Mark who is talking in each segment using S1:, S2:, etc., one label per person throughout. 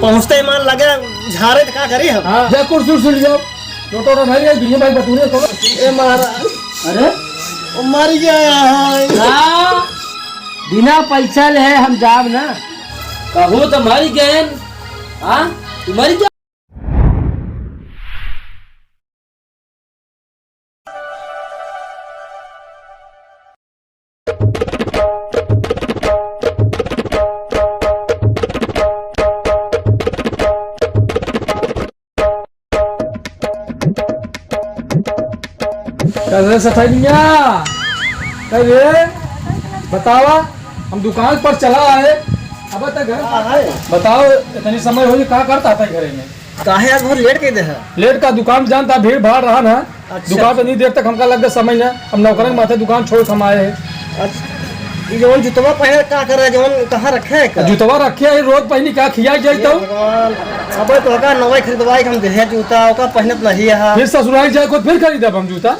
S1: पहुँचते मान लगे झारे तो का करी हम।
S2: हाँ जा कुर्सी सुन जाओ लोटो ना भाई दुनिया भाई बतूने तो
S1: ए महाराज
S2: अरे
S1: वो मर गया है।
S3: हाँ बिना पैसा ले हम जाब ना कहू तो मर गए। हाँ तू मर गया।
S2: कैसे सफाइया कैसे बतावा हम दुकान पर चला आए अब तक घर बताओ इतनी समय हो क्या करता था घरे में
S1: काहे आज बहुत लेट कहते हैं।
S2: लेट का दुकान जानता भीड़ भाड़ रहा ना।
S1: अच्छा।
S2: दुकान पे नहीं देर तक हमका लग गया समय ना हम नौकरन माथे दुकान छोड़ हम आए हैं।
S1: अच्छा ये जवन जुतवा पहने का कर रहा है जवन कहाँ रखे है का?
S2: जुतवा रखे है रोज पहनी क्या खिया जाए तो
S1: अब तो का नवा खरीदवाई हम देहे जूता ओका पहनत नहीं है।
S2: फिर ससुराल जाए को फिर खरीदब हम जूता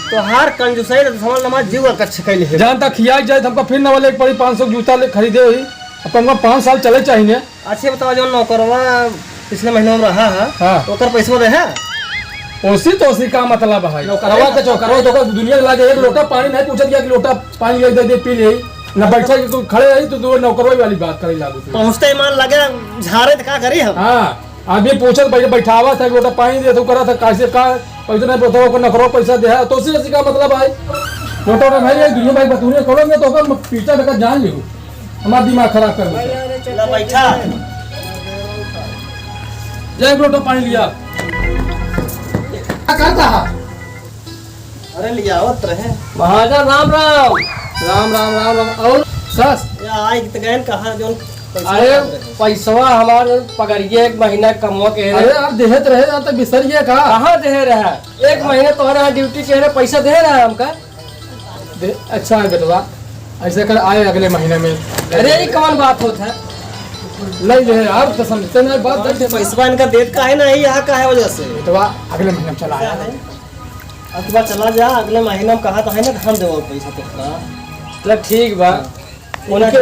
S1: तो हार कंजूसई तो समझ लमा जीव कच्छ कैले है।
S2: जानता खिया जाए हमको फिर नवा ले पड़ी 500 जूता ले खरीदे हुई अब हमको 5 साल चले चाहिए।
S1: अच्छे बताओ जो नौकरवा पिछले महीने में रहा है।
S2: हाँ
S1: ओकर पैसा दे है
S2: ओसी तो ओसी का मतलब है नौकरवा के चौकरवा तो दुनिया लागे एक लोटा पानी नहीं पूछत गया कि लोटा पानी ले दे पी ले न बैठा तू खड़े रही तो दो नौकरवा वाली बात करे लागू
S1: पहुँचते मान लगे झारे तो का करी हम।
S2: हाँ आदमी पूछत बैठावा था लोटा पानी दे तो करा था कैसे का पैसा नहीं बताओ को नौकरवा पैसा दे तो ओसी का मतलब है लोटा ना भाई दुनिया भाई बतूने करोगे तो ओकर पीछा लगा जान लियो हमारा दिमाग खराब कर दे।
S1: चला बैठा
S2: जा एक लोटा पानी लिया क्या करता है।
S1: अरे लियावत रहे
S3: महाजन राम राम।
S2: राम राम राम राम और सस
S1: या आई तो गए कहा जो
S3: अरे पैसवा हमारे पकड़िए 1 महीना कमवा के
S2: अरे आप देहत रहे आप तो बिसरिए का
S3: कहाँ दे रहा है 1 महीने तुम्हारा ड्यूटी के रहे पैसा दे रहा है हमका।
S2: अच्छा है बेटवा ऐसे कर आए अगले महीने में।
S3: अरे ये कौन बात होता है।
S2: नहीं जो है आप तो समझते नहीं बात
S1: पैसा इनका देत का है नहीं यहाँ का है वजह से।
S2: बेटवा अगले महीने में चला आया
S1: अब के बाद चला जा अगले महीने में कहा तो है ना हम देवो पैसा तेरा।
S3: चल ठीक बा उनके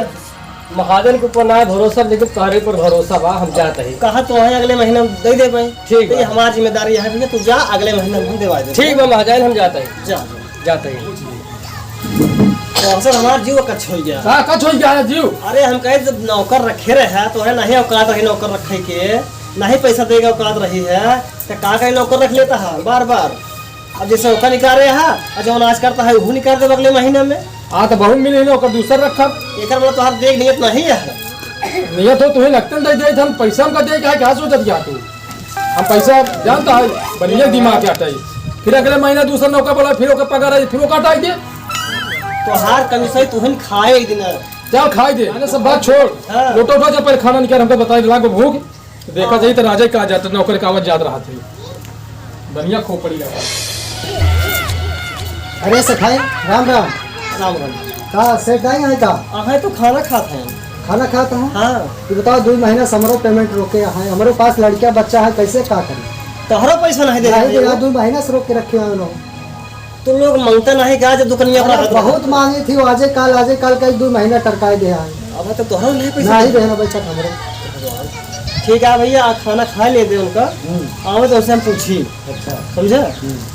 S3: महाजन के ऊपर ना भरोसा लेकिन तारे पर भरोसा बा हम जाते ही।
S1: कहा तो है अगले महीने में दे दे भाई।
S3: ठीक
S1: तो ये हमारी जिम्मेदारी है भैया तू जा अगले महीने में हम देवा दे।
S3: ठीक बा महाजन हम जाते ही
S1: जा
S3: जाते ही।
S1: तो अवसर हमारा जीव कच्छ हो गया।
S2: हाँ कच हो गया जीव।
S1: अरे हम कहे जब नौकर रखे रहे तो है नहीं औकात रही नौकर रखे के नहीं पैसा देगा औकात रही है तो का कहीं नौकर रख लेता है बार बार। अब जैसे औका निकाल रहे है और जो अनाज करता है वो निकाल दे अगले महीने में।
S2: हाँ तो बहुत मिले ना दूसरा रखा
S1: एक मतलब तुम्हारा देख नियत नहीं है।
S2: नियत हो तुम्हें लगता नहीं दे हम पैसा हमका दे क्या सोचत गया तू हम पैसा जानता है बढ़िया दिमाग हटाई फिर अगले महीने दूसरा नौका बोला फिर ओका पगार आई फिर ओका हटाई दे
S1: तो हार कंजूसई तुहन खाए एक दिन
S2: चल खाई दे आने सब बात छोड़।
S1: हाँ।
S2: लोटा उठा जब पहले खाना निकाल हमको बताई लाग भूख देखा जाए तो राजा कहा जाता नौकर का आवाज याद रहा थी बढ़िया खोपड़ी लगा।
S4: अरे सखाई राम राम
S1: राम राम।
S4: कहा सेठ आए हैं का
S1: आहे तो खाना खाते हैं।
S4: खाना खाता है।
S1: हाँ
S4: ये बताओ 2 महीना समरो पेमेंट रोके हैं हमारे पास लड़कियां बच्चा है कैसे क्या करें।
S1: तोहरा पैसा नहीं दे
S4: नहीं
S1: रहे
S4: 2 महीना से रोक के रखे हैं लोग।
S1: तुम लोग मांगते नहीं क्या जब दुकानिया पर रखा
S4: बहुत मांगी थी आजे काल का 2 महीना टरकाए दे आए
S1: अब तो तोहरा नहीं पैसा
S4: नहीं देना पैसा हमारे।
S1: ठीक है भैया आप खाना खा ले दे उनका आओ तो उनसे हम पूछी
S4: अच्छा
S1: समझे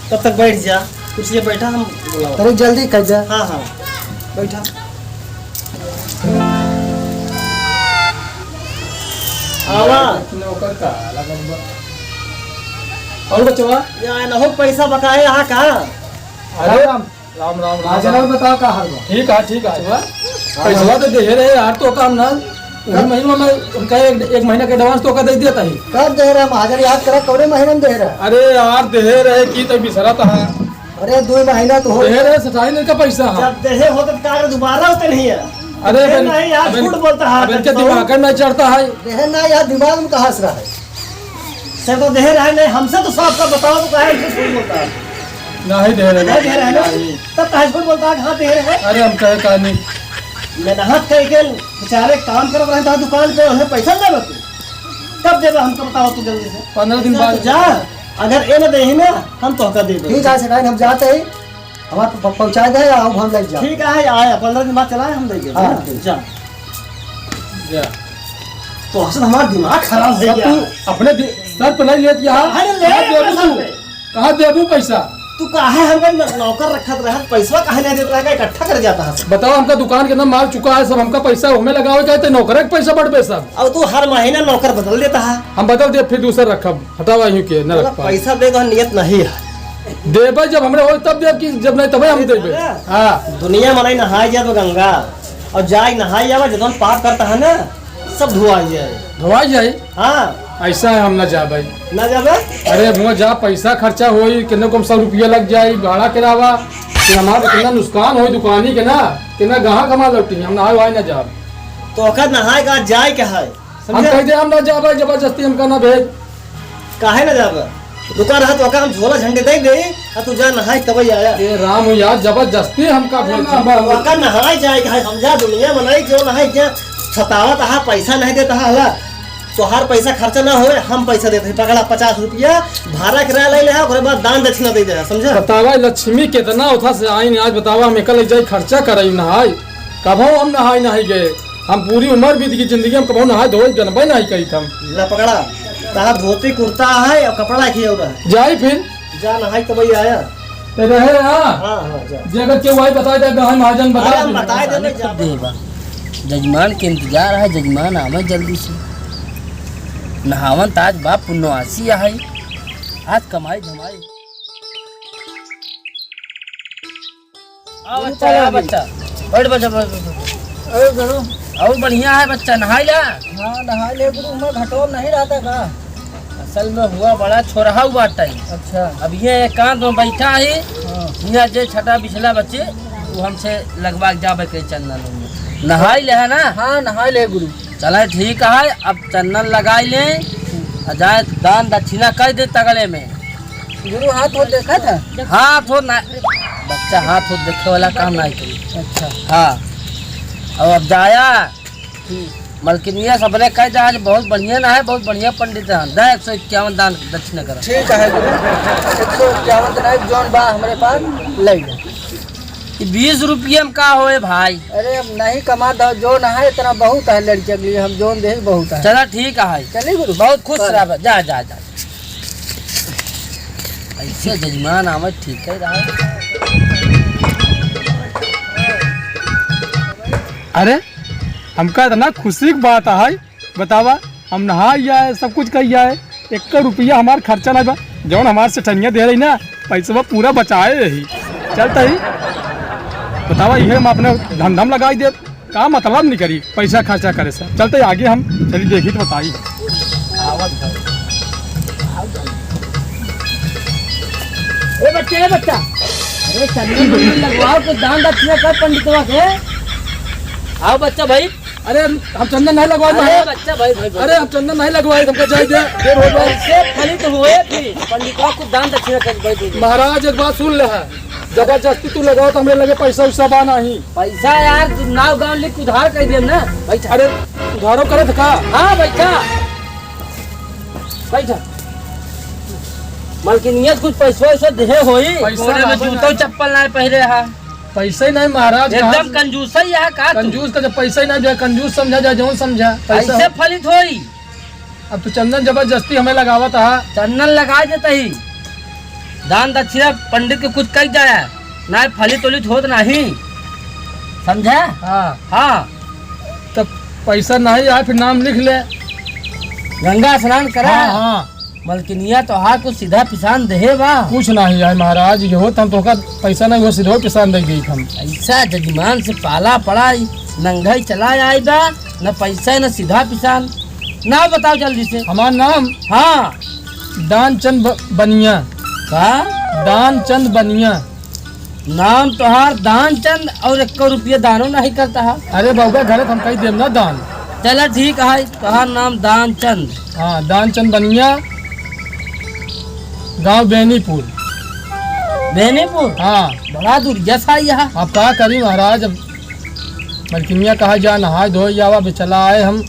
S1: तब तक बैठ जा कुर्सी पे बैठा हम बुलाओ।
S4: थोड़ी जल्दी कर जा।
S1: हाँ हाँ बैठा। आवा
S2: नौकर का और बचवा
S1: यहाँ न हो पैसा बकाए यहाँ का।
S2: अरे
S4: राम
S2: राम राम
S4: राजन और बताओ का हाल बा।
S2: ठीक है पैसा तो दे रहे यार तो काम ना महीने में उनका एक महीना का एडवांस तो का दे देता ही
S4: कब दे रहा महाजन याद करा कौने महीने में दे रहा।
S2: अरे यार दे रहे की तो बिसरा था
S4: अरे 2 महीना तो हो
S2: दे रहे 27 का पैसा
S1: जब देहे हो तो कार दोबारा होते नहीं है।
S2: अरे
S1: नहीं यार झूठ बोलता है
S2: इनके दिमाग में चढ़ता है
S4: देह ना यार दिमाग में कहाँ से रहा है।
S1: से तो देह रहा नहीं हमसे तो साफ का बताओ तो कहे झूठ बोलता है।
S2: नहीं दे रहे
S1: नहीं दे रहा है ना तब कहे झूठ बोलता है। हाँ दे रहे हैं
S2: अरे हम कहे का नहीं
S1: मेहनत करके बेचारे काम कर रहे हैं दुकान पे उन्हें पैसा देगा तू कब देगा हमको बताओ तू जल्दी से
S2: 15 दिन
S1: जा
S2: बाद
S1: तू जा अगर ये न दे ना हम तो कर दे
S4: ठीक है सेठ हम जाते हैं हमारे पहुँचा दे आओ हम लग जाओ।
S1: ठीक है आया 15 दिन बाद चलाए हम देंगे
S4: हाँ।
S1: जा
S2: जा
S1: तो असल हमारा दिमाग खराब हो
S2: सब
S1: गया।
S2: तू अपने सर पे नहीं लेत यहाँ
S1: अरे ले
S2: कहाँ देबू
S1: पैसा
S2: तू?
S1: ले।
S2: कहाँ देबू पैसा?
S1: तू काहे हमका नौकर रखत रहा, पैसा काहे नहीं देता रहा, इकट्ठा कर जाता है।
S2: बताओ, हमका दुकान के अंदर माल चुका है सब, हमका पैसा हमें लगावे कहते नौकर के पैसा बढ़ पे सब।
S1: अब तू हर महीना नौकर बदल देता है।
S2: हम बदल दे फिर दूसरा रखब, हटावा यूं के न रख पाए।
S1: पैसा दे तो नियत नहीं है।
S2: देबे जब हमरे हो तब देब कि जब नहीं तबे हम देबे। हाँ
S1: दुनिया में नहीं नहाई जाए तो गंगा, और जाए नहाई जाए जब पाप करता है ना सब धुआ जाए।
S2: धोआ जाए,
S1: हाँ
S2: ऐसा है हम न जा भाई।
S1: ना जाबे।
S2: अरे मुँह जा, पैसा खर्चा होई कितना कम 100 रुपया लग जाये भाड़ा किरावा, फिर हमारा कितना नुकसान होई दुकानी के ना, कितना गाहक हमारा लौटी, हम नहाए वहाए न जा।
S1: तो ओकर नहाए का जाए क्या है,
S2: हम
S1: समझे?
S2: कह दे हम न जा भाई, जबरदस्ती हमका ना भेज।
S1: काहे ना जाबे? दुकान है तो ओकर हम झोला झंडे दे दे, और तू जा नहाए तब ही आया।
S2: ये राम हो यार, जबरदस्ती हमका भेज।
S1: ओकर नहाए जाए का है, समझा? दुनिया में नहीं क्यों नहाए क्या छतावत है, पैसा नहीं देता है। तो हर पैसा खर्चा ना होए, हम पैसा देते हैं। पकड़ा 50 रुपया भाड़ा किराया ले ले, और बाद दान दक्षिणा दे दे, समझा?
S2: बतावा लक्ष्मी कितना उठा से आई आज, बतावा हम एकल जाए खर्चा करई नहाई, कभो हम नहाई नहीं गए। हम पूरी उम्र बीत गई जिंदगी हम कभो नहाए धोए जनबे नहीं कही हम।
S1: ला पकड़ा, ताहा धोती कुर्ता है और कपड़ा एक ही और है।
S2: जाई फिर
S1: जा नहाई तब ही आया।
S2: ते रहे। हाँ
S1: हाँ हाँ जा।
S2: जे अगर केहू आई बता दे गहन महाजन
S1: अरे
S2: बता
S1: हम
S2: दे।
S1: बताए देने जा।
S3: देवा जजमान के इंतजार है, जजमान आवे जल्दी से। नहावन ताज बाप पुण्यवासी है, आज कमाई धमाई। बच्चा बच्चा बैठ बच्चा बैठ।
S4: अरे गुरु,
S3: और बढ़िया है बच्चा, नहाई ला।
S4: हाँ नहा ले गुरु, मैं घटोर नहीं रहता का।
S3: असल में हुआ बड़ा छोरहा हुआ टाइम।
S4: अच्छा।
S3: अब ये एकांत में बैठा है,
S4: हाँ
S3: यहाँ जे छठा बिछला बच्चे वो हमसे लगवा के जाबे के चंदन में नहाई ले है ना।
S4: हाँ नहा ले गुरु।
S3: चला ठीक है, अब चंदन लगाई ले, जाए दान दक्षिणा कर दे तगड़े में।
S4: गुरु हाथ हो देखा था।
S3: हाथ हो ना बच्चा, हाथ हो देखे वाला काम नहीं करी।
S4: अच्छा।
S3: हाँ और अब जाया मलकिनिया सबने कह जा, बहुत बढ़िया ना है, बहुत बढ़िया पंडित है, 151 दान दक्षिणा करा।
S4: ठीक है गुरु, 151 दिन जौन बा हमारे पास ले जा।
S3: 20 रुपये में का होए भाई?
S4: अरे अब नहीं कमा दो, जो ना है इतना बहुत है लड़के के लिए, हम जोन दे बहुत है।
S3: चला ठीक है,
S4: चलिए गुरु,
S3: बहुत खुश रहा। जा जा जा, ऐसे जजमान आवे ठीक है रहा।
S2: अरे हमका इतना खुशी की बात है, बतावा हम नहाई आए सब कुछ कही आए, 1 रुपया हमार खर्चा नहीं बा, जौन हमार से ठनिया दे रही ना पैसा पूरा बचाए रही। चलता ही बतावा ये हम अपने धंधम लगाई दे, का मतलब नहीं करी पैसा खर्चा करे से। चलते आगे हम चली देखी तो बताई।
S3: ए बच्चा अरे चंदन लगवाओ तो दान दक्षिणा कर पंडितवा के। आओ बच्चा भाई।
S2: अरे हम चंदन नहीं लगवाए।
S3: अरे बच्चा भाई भाई
S2: अरे हम चंदन नहीं लगवाए, हमको जाए दे, देर हो गई।
S3: ऐसे फलित हुए फिर पंडितवा को दान दक्षिणा कर भाई।
S2: महाराज एक बात सुन ले है, जबरदस्ती तू लगाओ तो हमें लगे पैसा उसा बा नहीं।
S3: पैसा यार नाव गाँव लिख उधार कर दे ना बैठा।
S2: अरे उधारो करे था।
S3: हाँ बैठा बैठा, मलकिनियत कुछ पैसा वैसा दे होई,
S2: पैसा
S3: कोने में जूतो चप्पल नहीं पहरे है,
S2: पैसा ही नहीं महाराज,
S3: एकदम कंजूस ही है का तू?
S2: कंजूस का जब पैसा ही नहीं जो है कंजूस समझा जाए, जौन समझा पैसा।
S3: ऐसे फलित होई।
S2: अब तू चंदन जबरदस्ती हमें लगावा था।
S3: चंदन लगा देता ही, दान दक्षिणा पंडित के कुछ कह जाए ना, फलित उलित होत नहीं, समझा?
S2: हाँ
S3: हाँ
S2: तब पैसा नहीं आए फिर नाम लिख ले।
S3: गंगा स्नान करा।
S2: हाँ
S3: मलकिनिया तो हाँ कुछ सीधा पिसान दे बा,
S2: कुछ नहीं आए महाराज, ये हो हम तो पैसा नहीं वो सीधो किसान दे दी हम।
S3: ऐसा जजमान से पाला पड़ा, नंगा ही चला आई बा, न पैसा न सीधा पिसान। ना बताओ जल्दी से।
S2: हमारा नाम
S3: हाँ
S2: दानचंद बनिया।
S3: का
S2: दानचंद बनिया
S3: नाम तोहार दानचंद, और 1 रुपया दानो नहीं करता है।
S2: अरे बाबा घर हम कही देव ना दान।
S3: चला ठीक है, तोहार नाम दानचंद।
S2: हाँ दानचंद बनिया, गांव बेनीपुर।
S3: बेनीपुर?
S2: हाँ
S3: बड़ा दूर जैसा यहाँ।
S2: अब क्या करी महाराज, अब मलकिनिया कहा जा नहाए धोए जावा भी चला आए हम,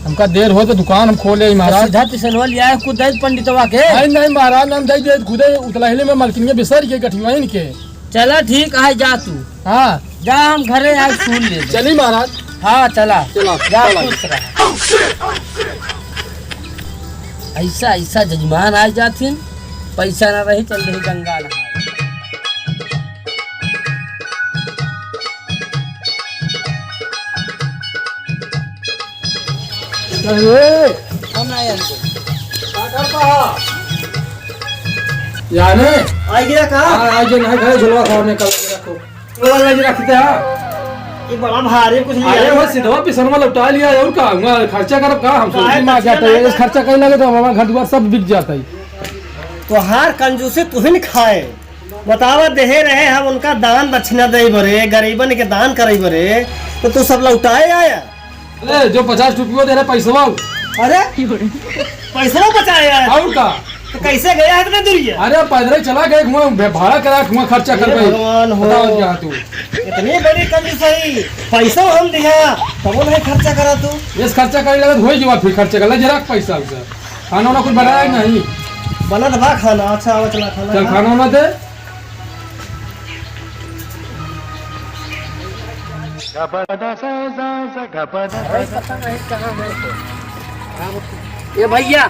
S2: हमका देर हो तो दुकान हम खोले महाराज।
S3: सीधा पिसनवा लिया है खुद पंडितवा के।
S2: नहीं नहीं महाराज नाम दे दे खुदे उतलाहिले में मलकिनिया बिसर के गठिवाइन के।
S3: चला ठीक है, जा तू।
S2: हाँ
S3: जा हम घरे आज सुन ले।
S2: चली महाराज।
S3: हाँ चला
S2: चला,
S3: जा
S2: चला।
S3: खुश रहा। ऐसा ऐसा जजमान आ जाथिन, पैसा ना रही चल रही गंगा नहा। हम आए हमको।
S2: याने
S1: आई गया कहाँ
S2: आज नहीं घर झुलवा खाने का रखो वो लगे रखते हैं
S1: ये बड़ा भारी कुछ नहीं
S2: आए
S1: आया
S2: वो सिधवा पिसरमा लौटा लिया और का खर्चा करब का हम
S1: काहे
S2: सोची मां
S1: खर्चा
S2: जाता है
S1: लगा?
S2: इस खर्चा कहीं लगे तो हमारा घर द्वार सब बिक जाता है
S1: तो हार कंजूसी तू ही खाए बतावा देहे रहे हम उनका दान दक्षिणा दे बरे गरीबन के दान करे बरे तो तू सब लौटाए आया
S2: ए जो 50 रुपया दे रहा पैसा
S1: अरे पैसा बचाए आया
S2: और का
S1: तो कैसे गया है इतने दूर ये
S2: अरे पैदल चला गए घुमा भाड़ा करा घुमा खर्चा कर
S1: हे
S2: गए
S1: भगवान हो।
S2: बताओ क्या तू
S1: इतनी बड़ी कंजूसी पैसा हम दिया तब नहीं खर्चा करा तू
S2: इस खर्चा करे लगा होई जीवा फिर खर्चा कर ले जरा पैसा उसे खाना ना कुछ बनाया ही नहीं
S1: बना दबा खाना अच्छा आवा चला खाना
S2: चल
S1: खा।
S2: खाना ना दे
S3: ये भैया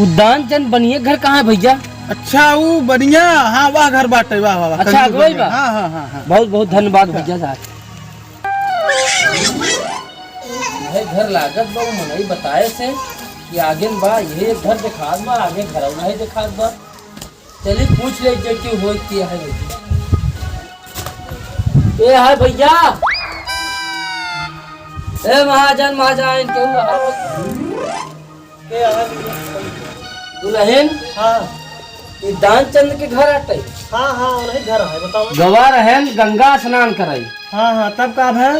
S3: उद्यान चंद बनिए घर कहाँ है भैया?
S5: अच्छा वो बढ़िया हाँ वाह घर बाटे वाह वाह वाह
S3: अच्छा,
S5: खरीद
S3: अगुवाई
S5: बढ़िया।
S3: बा?
S5: हाँ हाँ हाँ हाँ
S3: बहुत बहुत धन्यवाद भैया साहब। भाई घर लागत बा मनई बताए से कि आगे बा ये घर दिखात बा आगे घर नहीं दिखात बा चलिए पूछ ले कि हो क्या है भैया। ए है भैया ए महाजन महाजन केहू दुल्हन
S1: हाँ
S3: ई दानचंद के घर आटे
S1: हाँ हाँ वही घर है बताओ
S3: गवा रहन गंगा स्नान कराई
S1: हाँ हाँ तब का है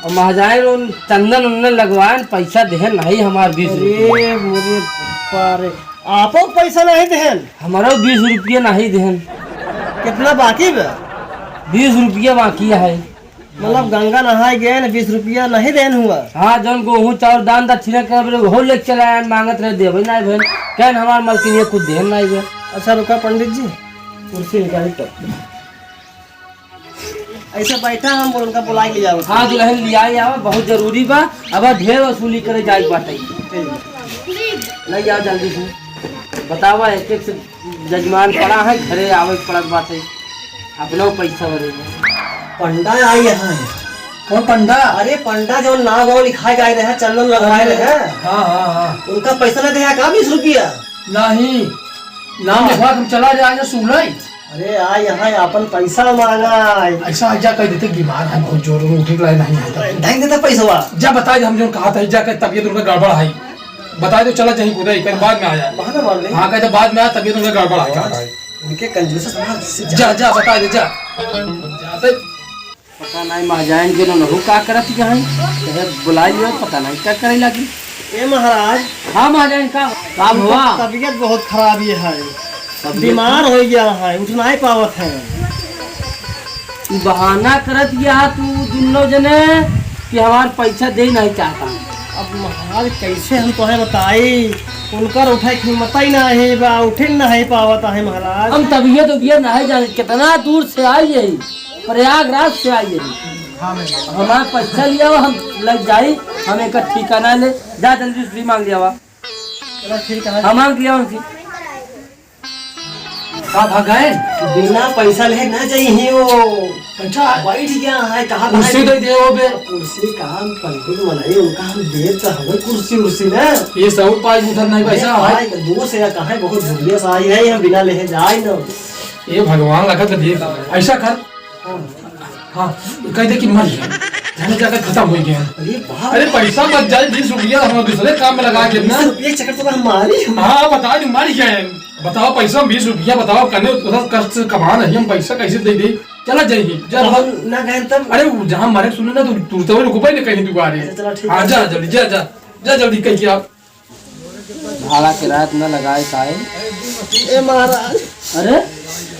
S3: और महाजाइन उन चंदन उन्नन लगवाएं पैसा देहन नहीं हमार 20 रुपये
S1: अरे मुझे पारे आपो पैसा नहीं देहन
S3: हमारा 20 रुपये नहीं देहन
S1: कितना बाकी बा
S3: 20 रुपये बाकी है।
S1: मतलब गंगा नहाए गए न 20 रुपया नहीं देन हुआ
S3: हाँ जौन गेहूँ चाउर दान दक्षिणा कर हो ले चला मांगत रहे देवे नहीं भेल कहन हमार मलकिन कुछ देहन नहीं भेल।
S1: अच्छा रुका पंडित जी कुर्सी निकाली तो ऐसा बैठा हम उनका बुला के जाओ
S3: हाँ दुल्हन लिया आवा बहुत जरूरी बा अब ढेर वसूली करे जाए बाटे नहीं आओ जल्दी से बतावा एक एक से जजमान पड़ा है घरे आवे पड़त बाटे अपना पैसा भरेगा।
S1: पंडा आई यहाँ है
S2: कौन पंडा
S1: अरे पंडा जो नाव गाँव लिखाए गए रहे चंदन लगाए रहे
S2: हाँ हाँ हाँ
S1: उनका पैसा नहीं दिया का 20 रुपया
S2: नहीं नाम लिखवा हम चला जाए ना सुनलाई
S1: अरे आ यहाँ अपन पैसा मांगा
S2: ऐसा आजा कह देते बीमार है बहुत जोर में उठे लाए नहीं आता
S1: नहीं देता पैसा
S2: जा बता दे हम जो कहा था जाकर तबीयत उनका गड़बड़ आई बता दो चला जाए खुदा फिर बाद में आ जाए
S1: बहाना मार ले
S2: हाँ कहते बाद में आया तबीयत उनका गड़बड़ आई
S1: उनके कंजूस समाज
S2: जा जा बता दे जा जाते
S3: पता नहीं महाजाइन के नहु का करत यहाँ बुलाई लियो पता नहीं क्या करे लगी।
S1: ए महाराज
S3: हाँ महाजाइन का काम हुआ
S1: तबीयत बहुत खराब ये है बीमार हो गया है उठ नहीं पावत है
S3: तू बहाना करत गया तू दोनों जने कि हमार पैसा दे नहीं चाहता।
S1: अब महाराज कैसे हम तुम्हें बताई उनकर उठे हिम्मत ही नहीं बा उठे नहीं पावत है महाराज
S3: हम तबीयत उबियत नहीं जाने कितना दूर से आई है प्रयागराज से आई है हमारा पैसा लिया हुआ हम लग जाई हम एक ठिकाना ले जा जल्दी फ्री मांग लिया हुआ
S1: चलो ठीक है
S3: हाँ मांग लिया उनकी
S2: का भगाए
S1: बिना पैसा ले ना चाहिए वो
S2: अच्छा
S1: बैठ गया है कहाँ
S2: कुर्सी दे दे वो बे
S1: कुर्सी कहाँ पंडित बनाई उनका हम देर से हमें कुर्सी उर्सी ना
S2: ये सब पाँच उधर नहीं पैसा है
S1: दूर से कहाँ बहुत झुलिया से आई है हम बिना ले जाए ना
S2: ये भगवान लगा तो देख ऐसा कर हाँ कह दे कि मर गया जाने जाकर खत्म हो गया
S1: अरे बाप
S2: अरे पैसा मत जाए 20 रुपया हम दूसरे काम में लगा के ना
S1: रुपये चक्कर तो हमारी
S2: हाँ बता दो मर गया है बताओ पैसा 20 रुपया बताओ करने उधर कष्ट से कमा नहीं हम पैसा कैसे दे दे चला जाएगी जा
S1: हम ना गए तब
S2: अरे जहाँ मारे सुने ना तो तू तो रुको भाई ना कहीं दुकान
S1: अच्छा, चलो, ठीक
S2: हाँ
S1: है।
S2: जा जल्दी जा जा जा जल्दी कहीं आप
S3: भाड़ा किराया इतना लगाए साहे।
S1: ए महाराज
S3: अरे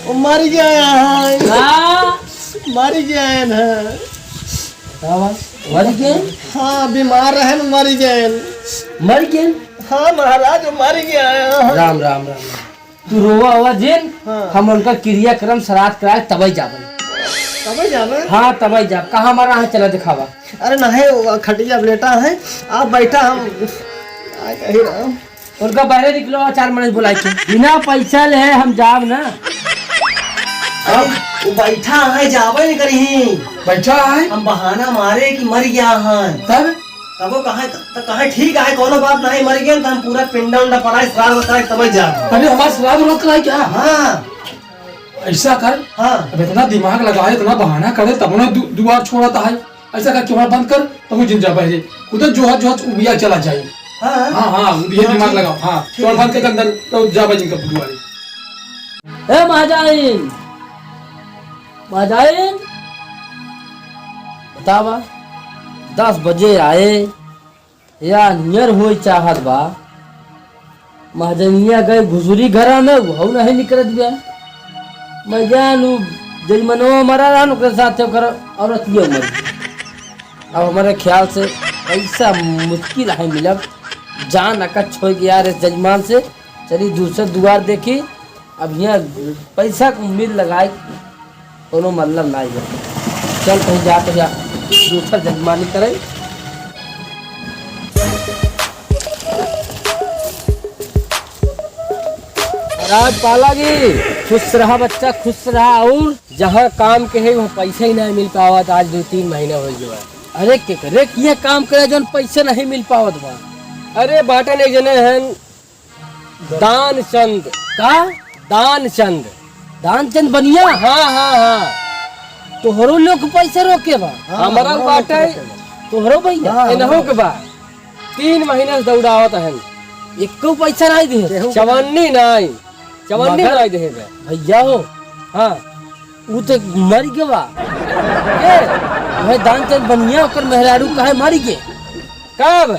S1: वो मर गया है
S3: हाँ
S1: मर गया है ना
S3: मर गए
S1: हाँ बीमार रहे न मर गए
S3: मर गए
S1: हाँ महाराज वो मर गया है
S3: राम राम राम तू रोवा हुआ जेन
S1: हाँ।
S3: हम उनका क्रियाक्रम श्राद्ध कराए तब जाबे
S1: तब जाना।
S3: हाँ तब जा, कहाँ हमारा है, चला दिखावा।
S1: अरे नहीं खटिया लेटा है, आप बैठा हम कही रहा हूँ।
S3: उनका बाहर निकलो, 4 मिनट बुलाई के बिना पैसा ले हम जाब ना।
S1: अब वो बैठा है, जावे नहीं करी।
S2: बैठा है
S1: हम बहाना मारे कि मर गया है, तब वो कहे ठीक है, कोनो बात नहीं, मर गया तो हम पूरा पिंडा उंडा पड़ा श्राद्ध होता है तब जा।
S2: अरे हमारा श्राद्ध रोक रहा है क्या?
S1: हाँ
S2: ऐसा कर,
S1: हाँ
S2: अब इतना दिमाग लगाए, इतना बहाना करे, तब ना दुआर छोड़ता है। ऐसा कर क्यों बंद कर, तो जिन जा बहरे उधर जो उबिया चला जाए।
S1: हाँ
S2: हाँ हाँ ये दिमाग लगाओ। हाँ चोर बंद के अंदर तो जा भाई जिनका दुआरे।
S3: ए महाजाइन, महाजाइन बतावा, 10 बजे आए या नियर हो चाहत बा। महाजनिया गए घुसुरी घर में, वो नहीं निकलत गया। मैं जानू जजमनवा मरा रहा ओकरे साथ ओकर औरतिया मर। अब हमारे ख्याल से ऐसा मुश्किल है मिलब, जान अकच छोड़ गया रे जजमान से। चली दूसरे दुआर देखी, अब यहाँ पैसा को उम्मीद लगाए कोनो मतलब नहीं है। चल कहीं जा तो जा दूसरा जजमानी करे। राज पाला जी, खुश रहा बच्चा, खुश रहा। और जहाँ काम के है वहाँ पैसा ही नहीं मिल पावत, आज 2-3 महीना हो गया। अरे के करे ये काम करे जन पैसा नहीं मिल पावत बा। अरे बाटन एक जने हैं दानचंद का, दानचंद बनिया। हाँ हाँ हाँ, तोहरो लोग पैसा रोके बा। हमारा बाटे तोहरो भैया इनहो के बा। 3 महीने से दौड़ावत है, एको पैसा नहीं दे, चवन्नी नहीं दे भैया हो। हाँ वो तो मर गया बा। वह दानचंद बनिया ओकर मेहरारू कहे मर गए कब?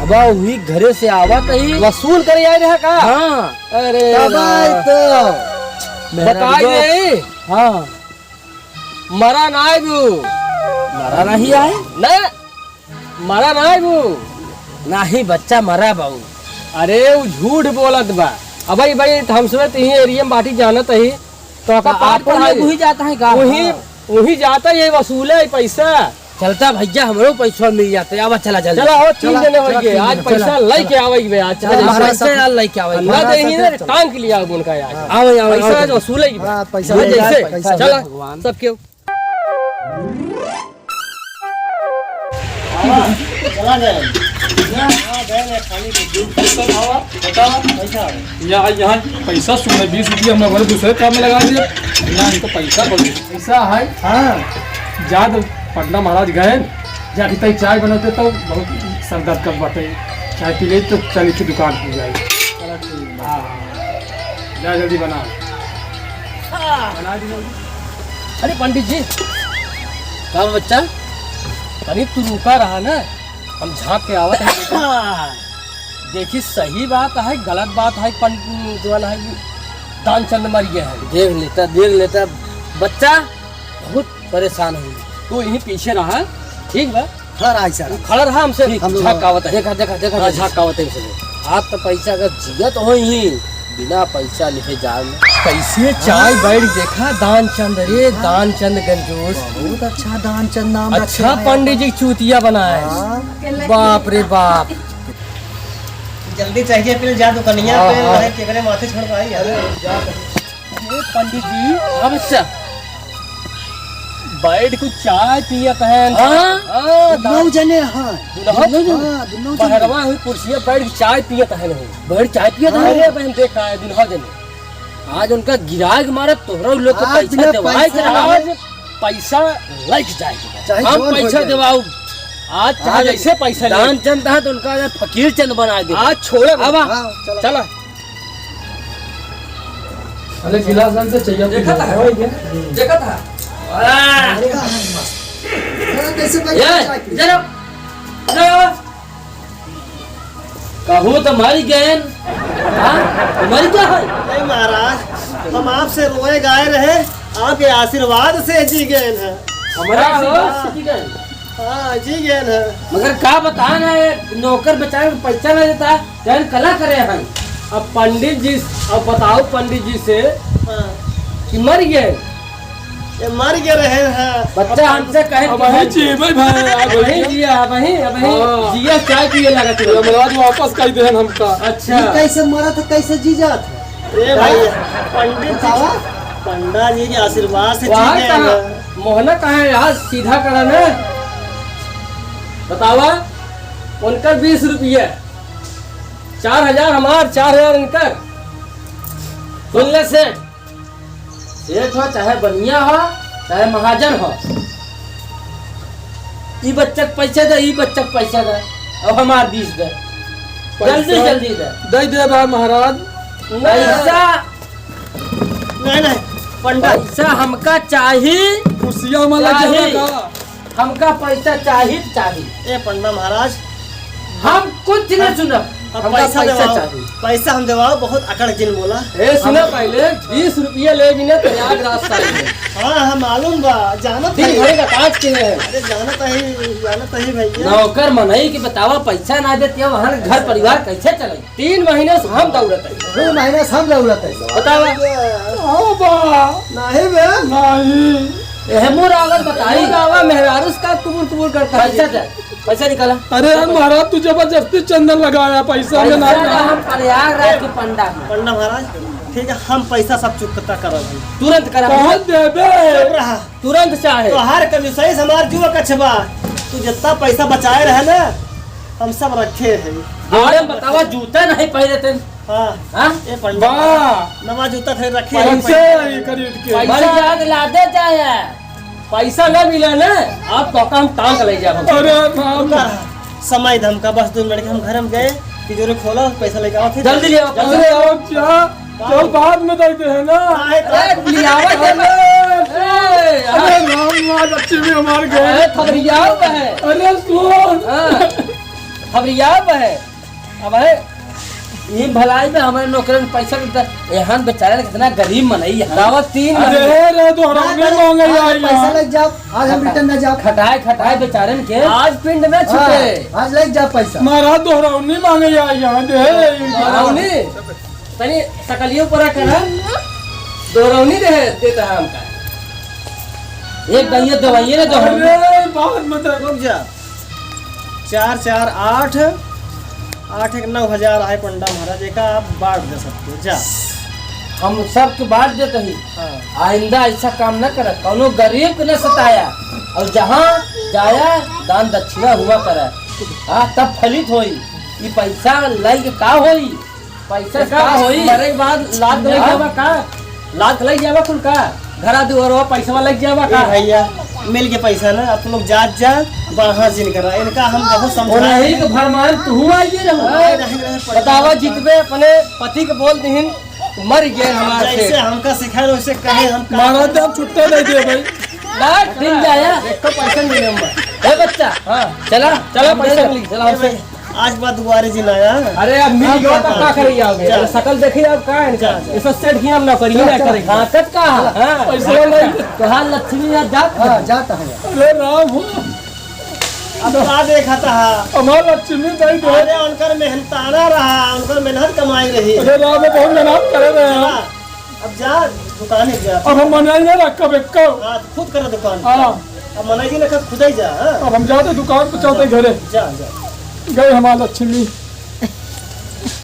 S3: अब वही घरे से आवा कहीं वसूल करे आए रहा का। हाँ अरे तो बताइए। हाँ मरा नहीं आए ना, मरा नहीं वो नहीं बच्चा मरा बाबू। अरे वो झूठ बोलत बा। अब भाई हम सब एरिया में बाटी जानत है तो आप वही जाता है का, वही जाता है, वसूले पैसा चलता भैया, हमरो पैसा मिल जाते। अब चला चला चीज देने होइए, आज पैसा लेके आवे। आज पैसा लेके आवे ना देही ने टांग के लिया उनका यार। आवे पैसा वसूले
S4: पैसा
S3: जैसे चला सब क्यों
S1: चला गए खाली
S2: यहाँ पैसा सुनने 20 रुपया हम हमारे दूसरे काम में लगा दिए। यहाँ इनको पैसा है। हाँ जा पटना महाराज गए, जाके तई चाय बनाते तो बहुत सर दर्द कर बाटे। चाय पी ले तो चली की दुकान खुल जाएगी। हाँ जा जल्दी बना दी।
S3: अरे पंडित जी क्या बच्चा, करीब तू रुका रहा ना, हम झाँक के आवत है। देखी सही बात है गलत बात है, पंडित है दानचंद मर गया है। देख लेता बच्चा बहुत परेशान है। तू यहीं पीछे रहा, ठीक बा? खड़ा रहा हमसे, झाकावत है। देखा झाकावत है। आप तो पैसा का जिगत हो ही, बिना पैसा लिखे जाए कैसे चाय बैठ देखा दानचंद। रे दानचंद गंजूस,
S4: बहुत अच्छा दानचंद नाम।
S3: अच्छा पंडित जी चूतिया बनाए, बाप रे बाप।
S1: जल्दी चाहिए फिर जा दुकानिया पे केकरे माथे छोड़ पाई। अरे
S3: पंडित जी अब अच्छा बैठ कुछ चाय पिया पहन।
S4: दो जने हाँ
S3: बहरवा हुई कुर्सियां बैठ चाय पिया पहन हो, बैठ चाय पिया पहन बहन। देखा है दिन जने आज उनका गिराग मारे तोहरा लोग को पैसा देवाई के आज पैसा लग जाएगा। हम पैसा देवाऊ आज चाहे जैसे पैसा दानचंद है तो उनका फकीर चंद बना दे। आज छोड़ अब चला।
S2: अरे गिलास से चाहिए देखा था
S3: कहूँ तो मर गए। मर क्या है?
S1: नहीं महाराज, हम आपसे रोए गाए रहे, आपके आशीर्वाद से जी गए हैं।
S3: हमारा
S1: हाँ जी गए हैं।
S3: मगर का बताना है, नौकर बेचारे को पैसा नहीं देता है, कला करे हैं। अब पंडित जी, अब बताओ पंडित जी से कि मर गए
S1: ये मर गए रहे हैं।
S3: बच्चा हमसे कहे
S2: अब वही चाहिए भाई भाई आ
S3: वही जिया वही
S2: हाँ।
S3: जिया चाय पिए लगा तू।
S2: महाराज वापस कर दे हमका।
S3: अच्छा
S4: ये कैसे मरा था, कैसे जी जात?
S1: ए भाई पंडित जी, पंडा जी के आशीर्वाद से
S3: वहाँ
S1: ठीक
S3: कहाँ
S1: है।
S3: मोहना कहाँ है यार, सीधा करा ना बतावा। उनका 20 रुपये, 4000 हमार, 4000 इनका। सुन ले सेठ, सेठ हो चाहे बनिया हो चाहे महाजन हो, ई बच्चा के पैसे दे, ई बच्चा के पैसा दे, अब हमार 20 दे, जल्दी जल्दी दे।
S2: दे भाई महाराज।
S3: पैसा
S1: नहीं पंडा
S3: पैसा हमका चाहिए,
S2: कुर्सियाँ में लग
S3: चाहिए।
S2: जाएगा।
S3: हमका पैसा चाहिए।
S1: ए पंडा महाराज,
S3: हम कुछ नहीं सुना,
S1: अब
S3: हमका
S1: पैसा
S3: पैसा
S1: देवाओ,
S3: चाहिए।
S1: पैसा हम देवाओ। बहुत अकड़ जिन बोला।
S3: ए सुना पहले 20 रुपये ले बिना प्रयागराज से आए।
S1: हाँ हाँ मालूम बा, जानत
S3: दिन
S1: है।
S3: भर का काट के है।
S1: अरे जानत है भैया।
S3: नौकर मनई के बतावा पैसा ना देते हो, वहाँ घर परिवार कैसे चले? 3 महीने से हम दौड़ते हैं।
S4: 2 महीने से हम दौड़त है।
S3: बतावा
S2: आओ बा
S1: नहीं बे,
S2: नहीं।
S3: एहमो रावत बताई रावा मेहरारूस का कुबुर कुबुर करता है। पैसा दे, पैसा निकाला।
S2: अरे यार महाराज तू जबरदस्ती चंदन लगाया, पैसा में
S3: पैसा
S2: नहीं
S3: ना हम प्रयागराज के पंडा हैं।
S1: पंडा महाराज ठीक है, हम पैसा सब चुकता करब।
S3: तुरंत करा,
S2: कहाँ देबे?
S1: चुप रहा।
S3: तुरंत चाहे।
S1: तो हर कभी सही हमार जुआ कछबा, तू जितना पैसा बचाए रहे ना हम सब रखे है।
S3: जोड़े में बतावा जूता नहीं पहने थे।
S1: हाँ
S3: हाँ
S1: ये पंडा
S2: वाह
S1: नवा जूता थे रखे हैं।
S2: पैसे खरीद के।
S3: मर्याद लादे जाए, पैसा न मिला ना आप तो हम टांग ले जाओ।
S2: अरे नाम
S1: समय धमका बस 2 मिनट के हम घर में गए, तिजोरी खोला, पैसा लेके आओ। फिर
S3: जल्दी ले आओ, जल्दी
S2: अरे
S3: ले आओ।
S2: अब क्या चल बाद में देते हैं ना।
S3: लियावा के
S2: अरे राम आज अच्छी भी हमारे गए।
S3: खबरियाव है।
S2: अरे सुन
S3: खबरियाव है। अब है ये भलाई में हमारे नौकरन पैसा देता है। यहाँ बेचारा कितना गरीब मनई है। दावत 3
S2: अरे रे तो हरामी मांगे यार
S4: पैसा लग जाओ, आज हम रिटर्न न जाओ।
S3: खटाए खटाए बेचारे के आज पिंड में छुटे।
S4: हाँ, आज लग जाओ पैसा।
S2: महाराज दोहरावनी मांगे यार यहाँ दे।
S3: दोरौनी तनी सकलियों पर करा, दोरौनी देता है हमका। एक दहिया दवाइए ना दोरौनी।
S2: अरे बाद में दे।
S1: रुक जा। 4 4 8 8 1 9,000 है पंडा महाराज, एक आप बांट दे सकते हो। जा
S3: हम सबके बांट देते ही।
S1: हाँ
S3: आइंदा ऐसा काम न करे, कौनो गरीब के न सताया, और जहाँ जाया दान दक्षिणा हुआ करे। हाँ तब फलित होई। ये पैसा लग का होई, पैसा का होई। मरे के बाद लाख लग जावा का, लाख लग जावा कुल का, घरा दुआरवा पैसा लग जावा का।
S1: ए भैया मिल के पैसा ना आप लोग जात जा बाहर जिन करा, इनका हम बहुत समझाए
S3: नहीं तो भरमान तू आइए रहो। बतावा जितबे अपने पति के बोल दीन मर गए हमारे
S1: जैसे हमका सिखाए वैसे कहे हम
S2: महाराज आप छुट्टे नहीं दे भाई।
S3: लाख दिन जाया देखो पैसा मिले हम। ए बच्चा हाँ चला चला पैसा मिल चला हमसे।
S1: आज बात दोबारा जिन आया।
S3: अरे अब मिल गया तो क्या करेंगे आओगे?
S1: जा।
S3: शकल देखिए अब का है इनका, इसको सेट किया हम ना करिए ना करेंगे। घाटत का हां
S2: पैसा नहीं।
S3: कहां लक्ष्मी या जात
S4: हाँ, जाता है।
S2: अरे राम हो
S1: अब का देखा था
S2: हमारा लक्ष्मी नहीं दे।
S1: अरे उनकर मेहनताना रहा, उनकर मेहनत कमाई रही।
S2: अरे राम बहुत मेहनत करे रहे हैं।
S1: अब जा दुकान जा।
S2: अब हम मनाई ना रखा बेको।
S1: हाँ, खुद करो दुकान।
S2: हाँ
S1: अब मनाई जी ने खुद ही जा। हाँ?
S2: अब हम जाते दुकान पे चलते घरे
S1: जा जा।
S2: गए हमारा लक्ष्मी।